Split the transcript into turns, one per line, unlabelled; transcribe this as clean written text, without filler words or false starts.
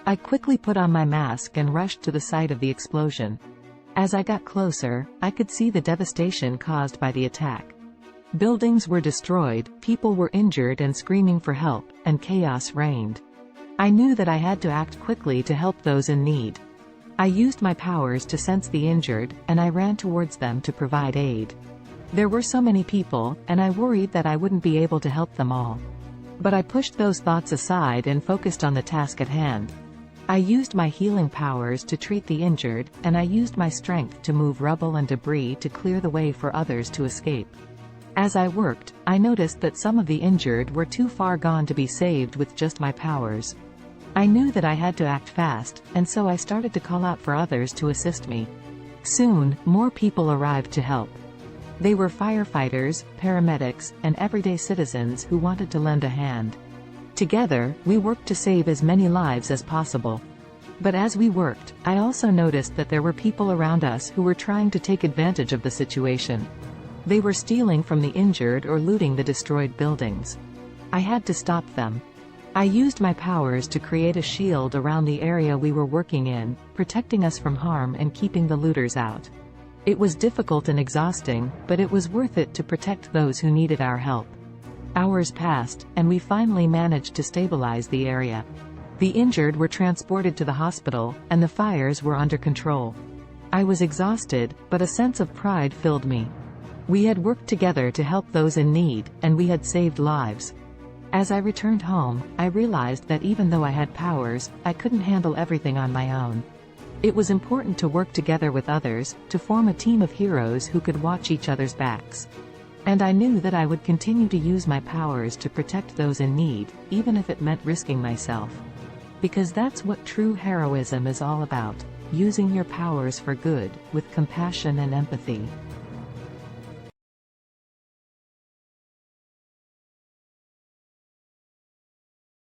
I quickly put on my mask and rushed to the site of the explosion. As I got closer, I could see the devastation caused by the attack. Buildings were destroyed, people were injured and screaming for help, and chaos reigned. I knew that I had to act quickly to help those in need. I used my powers to sense the injured, and I ran towards them to provide aid. There were so many people, and I worried that I wouldn't be able to help them all. But I pushed those thoughts aside and focused on the task at hand. I used my healing powers to treat the injured, and I used my strength to move rubble and debris to clear the way for others to escape. As I worked, I noticed that some of the injured were too far gone to be saved with just my powers. I knew that I had to act fast, and so I started to call out for others to assist me. Soon, more people arrived to help. They were firefighters, paramedics, and everyday citizens who wanted to lend a hand. Together, we worked to save as many lives as possible. But as we worked, I also noticed that there were people around us who were trying to take advantage of the situation. They were stealing from the injured or looting the destroyed buildings. I had to stop them. I used my powers to create a shield around the area we were working in, protecting us from harm and keeping the looters out. It was difficult and exhausting, but it was worth it to protect those who needed our help. Hours passed, and we finally managed to stabilize the area. The injured were transported to the hospital, and the fires were under control. I was exhausted, but a sense of pride filled me. We had worked together to help those in need, and we had saved lives. As I returned home, I realized that even though I had powers, I couldn't handle everything on my own. It was important to work together with others, to form a team of heroes who could watch each other's backs. And I knew that I would continue to use my powers to protect those in need, even if it meant risking myself. Because that's what true heroism is all about, using your powers for good, with compassion and empathy.